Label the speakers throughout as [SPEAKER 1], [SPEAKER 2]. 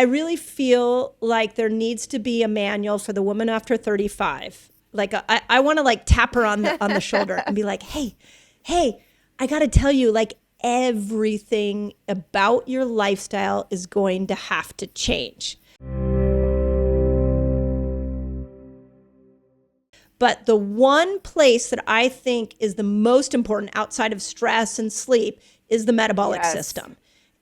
[SPEAKER 1] I really feel like there needs to be a manual for the woman after 35. Like I want to like tap her on the shoulder and be like, hey, I got to tell you, like everything about your lifestyle is going to have to change. But the one place that I think is the most important outside of stress and sleep is the metabolic system.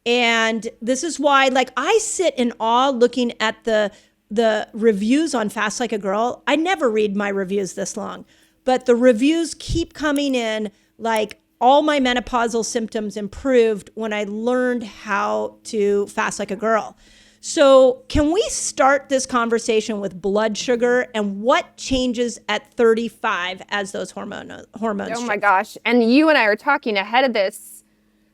[SPEAKER 1] And this is why, like, I sit in awe looking at the reviews on Fast Like a Girl. I never read my reviews this long, but the reviews keep coming in like all my menopausal symptoms improved when I learned how to fast like a girl. So can we start this conversation with blood sugar and what changes at 35 as those hormones
[SPEAKER 2] Oh my gosh. And you and I are talking ahead of this,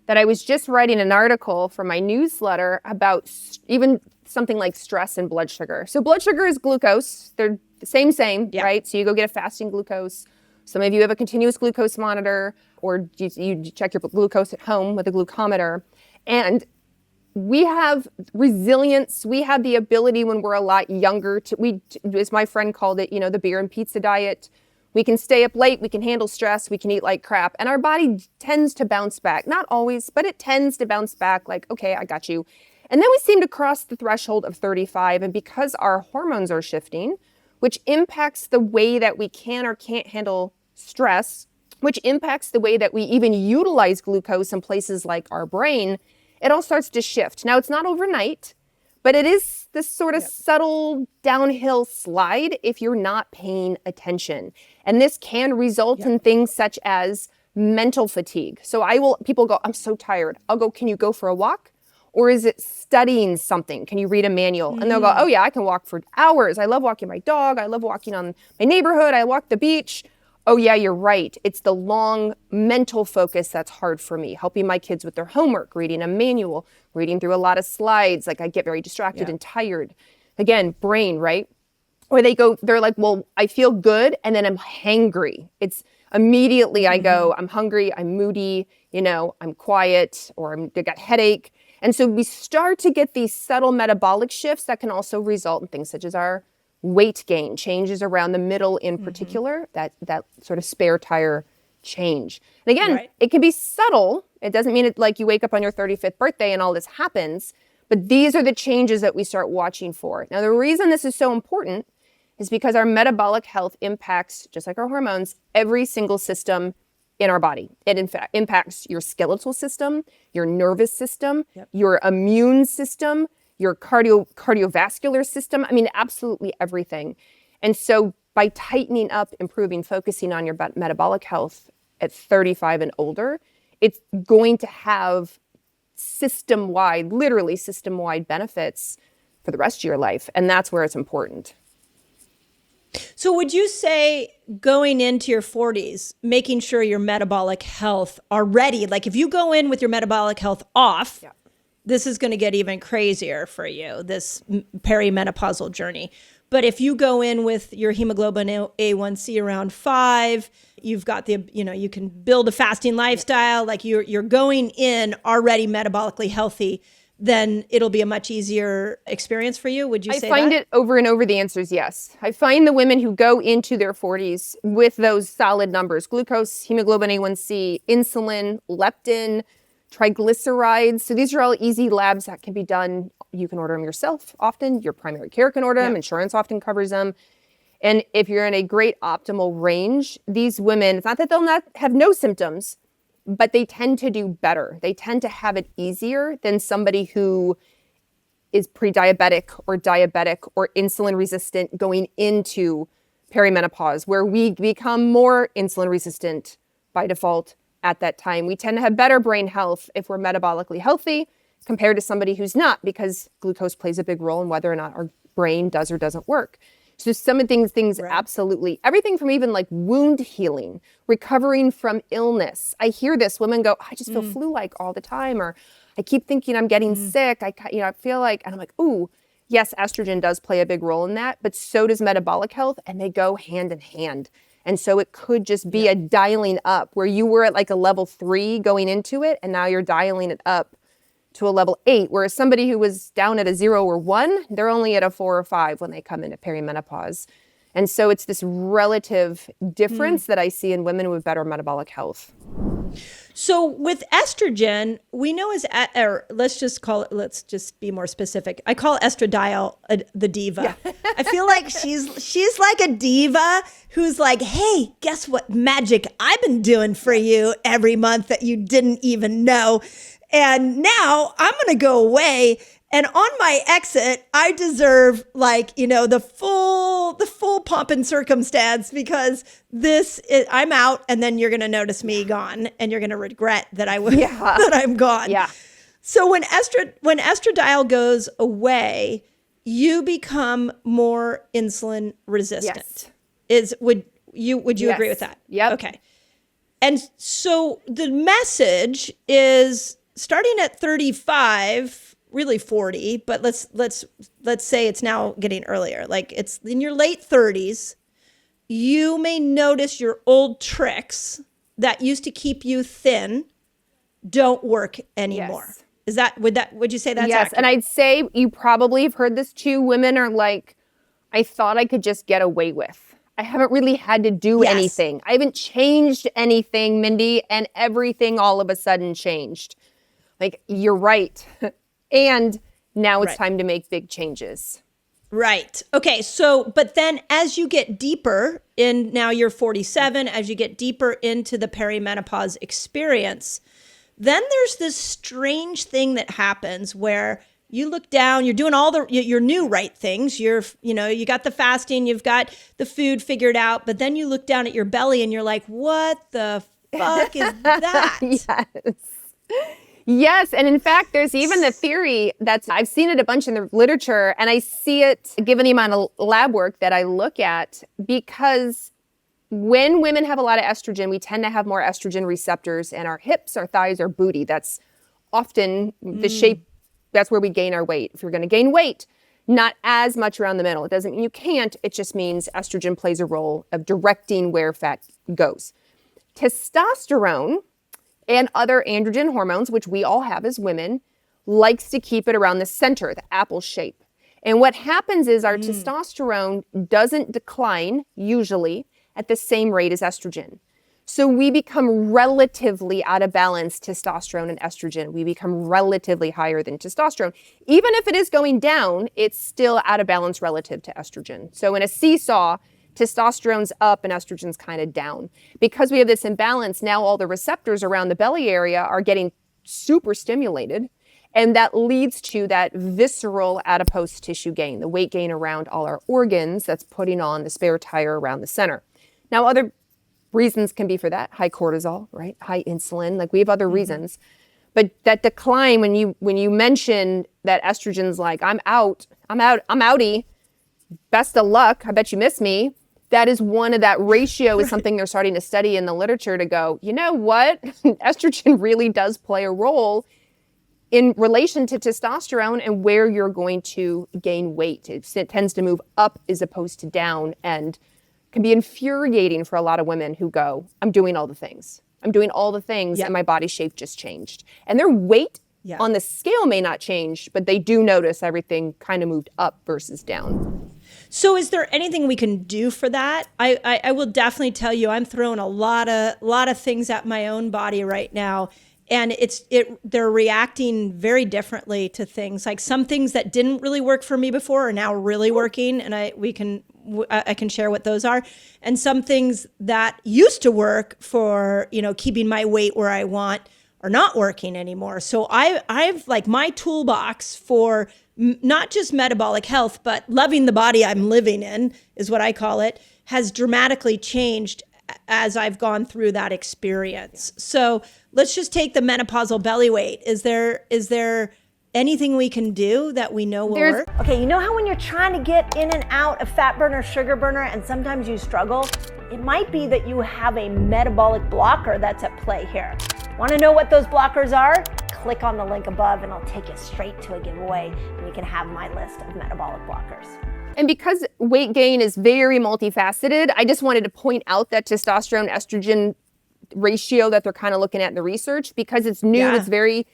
[SPEAKER 2] that I was just writing an article for my newsletter about even something like stress and blood sugar. So blood sugar is glucose. They're the same, right? So you go get a fasting glucose. Some of you have a continuous glucose monitor, or you check your glucose at home with a glucometer. And we have resilience. We have the ability when we're a lot younger as my friend called it, the beer and pizza diet. We can stay up late. We can handle stress. We can eat like crap. And our body tends to bounce back. Not always, but it tends to bounce back like, okay, I got you. And then we seem to cross the threshold of 35. And because our hormones are shifting, which impacts the way that we can or can't handle stress, which impacts the way that we even utilize glucose in places like our brain, it all starts to shift. Now, it's not overnight, but it is this sort of subtle downhill slide if you're not paying attention. And this can result in things such as mental fatigue. So people go, I'm so tired. I'll go, can you go for a walk? Or is it studying something? Can you read a manual? And they'll go, oh yeah, I can walk for hours. I love walking my dog. I love walking on my neighborhood. I walk the beach. Oh yeah, you're right. It's the long mental focus that's hard for me. Helping my kids with their homework, reading a manual, reading through a lot of slides. Like I get very distracted and tired. Again, brain, right? Or they're like, well, I feel good and then I'm hangry. It's immediately I go, I'm hungry, I'm moody, I'm quiet, or I got headache. And so we start to get these subtle metabolic shifts that can also result in things such as our weight gain, changes around the middle in particular, that sort of spare tire change. And again, it can be subtle. It doesn't mean it like you wake up on your 35th birthday and all this happens, but these are the changes that we start watching for. Now, the reason this is so important is because our metabolic health impacts, just like our hormones, every single system in our body. It in fact impacts your skeletal system, your nervous system, your immune system, your cardiovascular system. I mean, absolutely everything. And so by tightening up, improving, focusing on your metabolic health at 35 and older, it's going to have literally system-wide benefits for the rest of your life. And that's where it's important.
[SPEAKER 1] So would you say going into your 40s, making sure your metabolic health are ready, like if you go in with your metabolic health off, this is going to get even crazier for you, this perimenopausal journey. But if you go in with your hemoglobin A1C around 5, you've got you can build a fasting lifestyle, like you're going in already metabolically healthy, then it'll be a much easier experience for you. Would you say that?
[SPEAKER 2] I find it over and over, the answer is yes. I find the women who go into their 40s with those solid numbers, glucose, hemoglobin A1C, insulin, leptin, triglycerides. So these are all easy labs that can be done. You can order them yourself often. Your primary care can order them. Insurance often covers them. And if you're in a great optimal range, these women, it's not that they'll not have no symptoms, but they tend to do better. They tend to have it easier than somebody who is pre-diabetic or diabetic or insulin resistant going into perimenopause, where we become more insulin resistant by default at that time. We tend to have better brain health if we're metabolically healthy compared to somebody who's not, because glucose plays a big role in whether or not our brain does or doesn't work. So some of things absolutely, everything from even like wound healing, recovering from illness. I hear this, women go, I just feel flu-like all the time, or I keep thinking I'm getting sick. I feel like, and I'm like, ooh, yes, estrogen does play a big role in that, but so does metabolic health, and they go hand in hand. And so it could just be a dialing up where you were at like a level 3 going into it, and now you're dialing it up to a level 8, whereas somebody who was down at a 0 or 1, they're only at a 4 or 5 when they come into perimenopause. And so it's this relative difference that I see in women with better metabolic health.
[SPEAKER 1] So with estrogen, we know or let's just be more specific. I call estradiol the diva. Yeah. I feel like she's like a diva who's like, hey, guess what magic I've been doing for you every month that you didn't even know. And now I'm going to go away. And on my exit, I deserve the full pomp and circumstance because I'm out, and then you're going to notice me gone, and you're going to regret that that I'm gone. Yeah. So when estradiol goes away, you become more insulin resistant. Yes. Would you agree with that?
[SPEAKER 2] Yep.
[SPEAKER 1] Okay. And so the message is starting at 35. Really 40, but let's say it's now getting earlier. Like it's in your late 30s, you may notice your old tricks that used to keep you thin don't work anymore. Yes. Would you say that's
[SPEAKER 2] yes?
[SPEAKER 1] accurate?
[SPEAKER 2] And I'd say you probably have heard this too. Women are like, I thought I could just get away with. I haven't really had to do anything. I haven't changed anything, Mindy, and everything all of a sudden changed. Like, you're right. And now it's time to make big changes.
[SPEAKER 1] Right. Okay. So, but then as you get deeper in, now you're 47, as you get deeper into the perimenopause experience, then there's this strange thing that happens where you look down, you're doing all your new right things. You got the fasting, you've got the food figured out, but then you look down at your belly and you're like, what the fuck is that?
[SPEAKER 2] Yes. Yes. And in fact, there's even the theory I've seen it a bunch in the literature, and I see it given the amount of lab work that I look at, because when women have a lot of estrogen, we tend to have more estrogen receptors in our hips, our thighs, our booty. That's often the shape. That's where we gain our weight. If you're going to gain weight, not as much around the middle. It doesn't mean you can't. It just means estrogen plays a role of directing where fat goes. Testosterone and other androgen hormones, which we all have as women, likes to keep it around the center, the apple shape. And what happens is our testosterone doesn't decline, usually, at the same rate as estrogen. So we become relatively out of balance, testosterone and estrogen. We become relatively higher than testosterone. Even if it is going down, it's still out of balance relative to estrogen. So in a seesaw, testosterone's up and estrogen's kind of down. Because we have this imbalance, now all the receptors around the belly area are getting super stimulated. And that leads to that visceral adipose tissue gain, the weight gain around all our organs that's putting on the spare tire around the center. Now, other reasons can be for that. High cortisol, right? High insulin, like we have other reasons. But that decline, when you mention that estrogen's like, I'm outie, best of luck, I bet you miss me. That is one of that ratio is something they're starting to study in the literature to go, you know what? Estrogen really does play a role in relation to testosterone and where you're going to gain weight. It tends to move up as opposed to down, and can be infuriating for a lot of women who go, I'm doing all the things. And my body shape just changed. And their weight on the scale may not change, but they do notice everything kind of moved up versus down.
[SPEAKER 1] So is there anything we can do for that? I will definitely tell you, I'm throwing a lot of things at my own body right now. And they're reacting very differently to things. Like some things that didn't really work for me before are now really working. And I can share what those are. And some things that used to work for, keeping my weight where I want are not working anymore. So I've like my toolbox for not just metabolic health, but loving the body I'm living in is what I call it, has dramatically changed as I've gone through that experience. So let's just take the menopausal belly weight. Is there anything we can do that we know will work?
[SPEAKER 3] Okay, you know how when you're trying to get in and out of fat burner, sugar burner, and sometimes you struggle? It might be that you have a metabolic blocker that's at play here. Want to know what those blockers are? Click on the link above and I'll take you straight to a giveaway and you can have my list of metabolic blockers.
[SPEAKER 2] And because weight gain is very multifaceted, I just wanted to point out that testosterone estrogen ratio that they're kind of looking at in the research, because it's new, it's very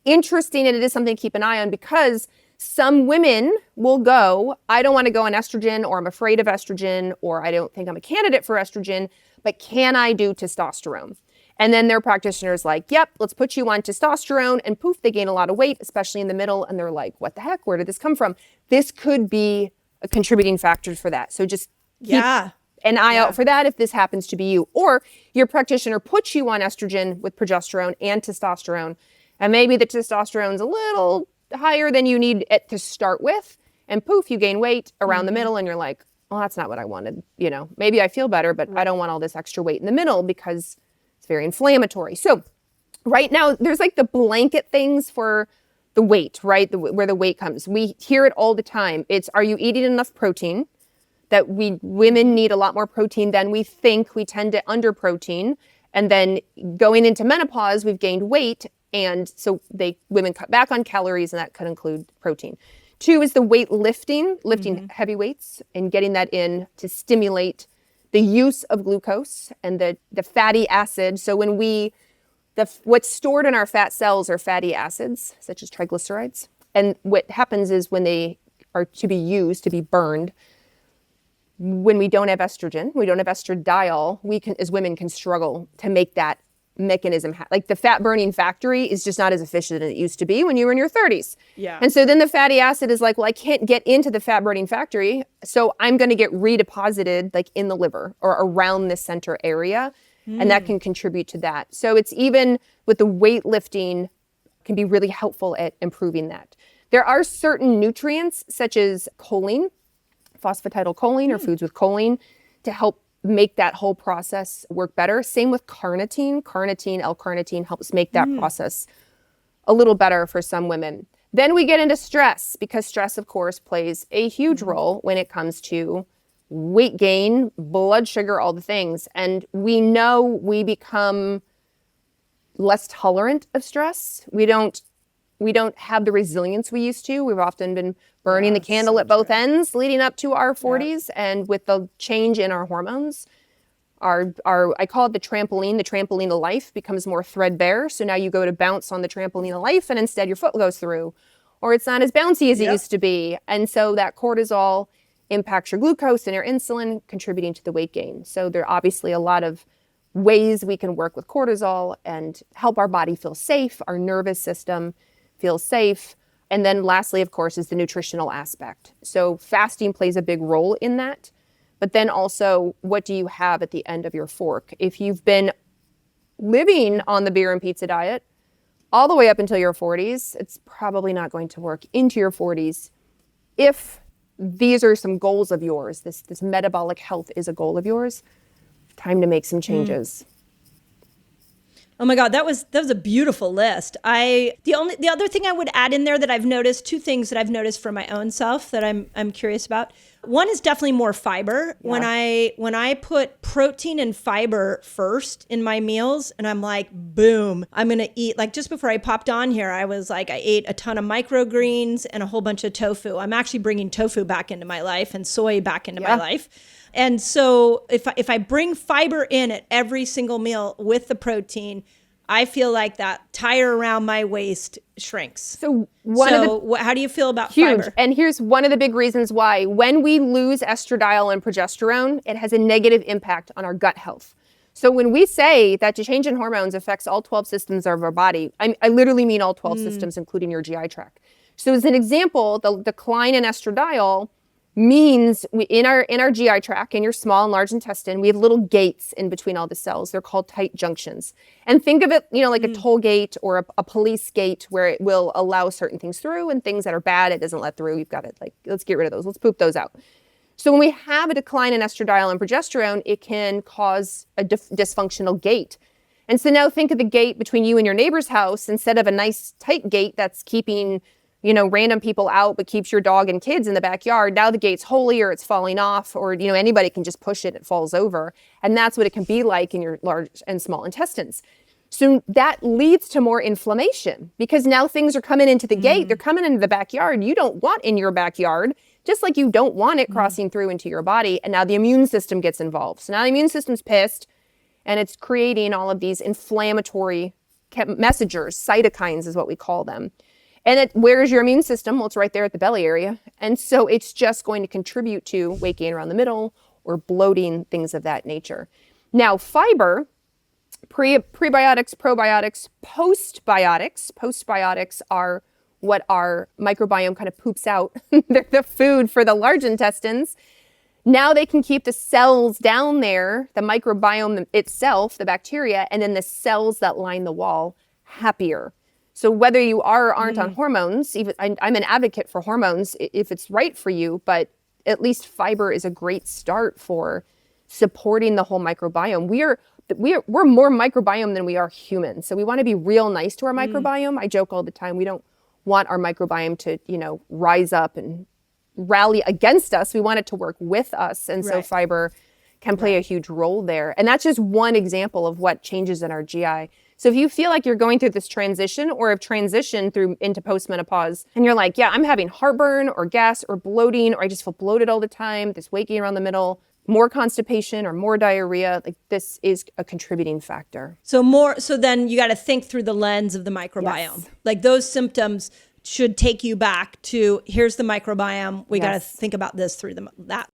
[SPEAKER 2] interesting, and it is something to keep an eye on, because some women will go, I don't want to go on estrogen, or I'm afraid of estrogen, or I don't think I'm a candidate for estrogen, but can I do testosterone? And then their practitioner's like, yep, let's put you on testosterone, and poof, they gain a lot of weight, especially in the middle. And they're like, what the heck? Where did this come from? This could be a contributing factor for that. So just keep an eye out for that if this happens to be you. Or your practitioner puts you on estrogen with progesterone and testosterone, and maybe the testosterone's a little higher than you need it to start with, and poof, you gain weight around the middle, and you're like, well, that's not what I wanted. You know, maybe I feel better, but I don't want all this extra weight in the middle because it's very inflammatory. So right now, there's like the blanket things for the weight, right? Where the weight comes. We hear it all the time. It's, are you eating enough protein? That women need a lot more protein than we think. We tend to under protein. And then going into menopause, we've gained weight. And so women cut back on calories, and that could include protein. 2 is the weight lifting heavy weights and getting that in to stimulate the use of glucose and the fatty acid. So when what's stored in our fat cells are fatty acids, such as triglycerides. And what happens is when they are to be used, to be burned, when we don't have estrogen, we don't have estradiol, we can, as women, can struggle to make that mechanism. Like the fat burning factory is just not as efficient as it used to be when you were in your 30s.
[SPEAKER 1] Yeah.
[SPEAKER 2] And so then the fatty acid is like, well, I can't get into the fat burning factory, so I'm going to get redeposited like in the liver or around the center area. And that can contribute to that. So it's even with the weightlifting can be really helpful at improving that. There are certain nutrients such as choline, phosphatidylcholine or foods with choline, to help make that whole process work better. Same with carnitine. L-carnitine helps make that process a little better for some women. Then we get into stress, because stress, of course, plays a huge role when it comes to weight gain, blood sugar, all the things. And we know we become less tolerant of stress. We don't have the resilience we used to. We've often been burning the candle at both ends leading up to our 40s. And with the change in our hormones, our I call it the trampoline of life becomes more threadbare. So now you go to bounce on the trampoline of life, and instead your foot goes through, or it's not as bouncy as it used to be. And so that cortisol impacts your glucose and your insulin, contributing to the weight gain. So there are obviously a lot of ways we can work with cortisol and help our body feel safe, our nervous system feel safe. And then lastly, of course, is the nutritional aspect. So fasting plays a big role in that. But then also, what do you have at the end of your fork? If you've been living on the beer and pizza diet all the way up until your 40s, it's probably not going to work into your 40s. If these are some goals of yours, this metabolic health is a goal of yours, time to make some changes.
[SPEAKER 1] Oh my God, that was a beautiful list. The other thing I would add in there that I've noticed, 2 things that I've noticed for my own self that I'm curious about. One is definitely more fiber. Yeah. When I put protein and fiber first in my meals, and I'm like, boom, I'm gonna eat, like just before I popped on here, I was like, I ate a ton of microgreens and a whole bunch of tofu. I'm actually bringing tofu back into my life and soy back into my life. And so if I bring fiber in at every single meal with the protein, I feel like that tire around my waist shrinks. So how do you feel about fiber?
[SPEAKER 2] And here's one of the big reasons why. When we lose estradiol and progesterone, it has a negative impact on our gut health. So when we say that the change in hormones affects all 12 systems of our body, I literally mean all 12 systems, including your GI tract. So as an example, the decline in estradiol means in our GI tract, in your small and large intestine, we have little gates in between all the cells. They're called tight junctions. And think of it, like a toll gate or a police gate, where it will allow certain things through, and things that are bad, it doesn't let through. You've got it, let's get rid of those. Let's poop those out. So when we have a decline in estradiol and progesterone, it can cause a dysfunctional gate. And so now think of the gate between you and your neighbor's house. Instead of a nice tight gate that's keeping random people out, but keeps your dog and kids in the backyard. Now the gate's holy, or it's falling off, or, anybody can just push it, it falls over. And that's what it can be like in your large and small intestines. So that leads to more inflammation, because now things are coming into the gate. They're coming into the backyard. You don't want in your backyard, just like you don't want it crossing through into your body. And now the immune system gets involved. So now the immune system's pissed, and it's creating all of these inflammatory messengers, cytokines is what we call them. And where's your immune system? Well, it's right there at the belly area. And so it's just going to contribute to weight gain around the middle or bloating, things of that nature. Now, fiber, prebiotics, probiotics, postbiotics. Postbiotics are what our microbiome kind of poops out. They're the food for the large intestines. Now they can keep the cells down there, the microbiome itself, the bacteria, and then the cells that line the wall happier. So whether you are or aren't on hormones, even I'm an advocate for hormones if it's right for you, but at least fiber is a great start for supporting the whole microbiome. We're more microbiome than we are human. So we want to be real nice to our microbiome. I joke all the time, we don't want our microbiome to, rise up and rally against us. We want it to work with us. And so fiber can play a huge role there. And that's just one example of what changes in our GI. So if you feel like you're going through this transition or have transitioned into postmenopause and you're like, yeah, I'm having heartburn or gas or bloating, or I just feel bloated all the time, this weight gain around the middle, more constipation or more diarrhea, like this is a contributing factor.
[SPEAKER 1] So then you got to think through the lens of the microbiome.
[SPEAKER 2] Yes.
[SPEAKER 1] Like those symptoms should take you back to, here's the microbiome. We got to think about this through that.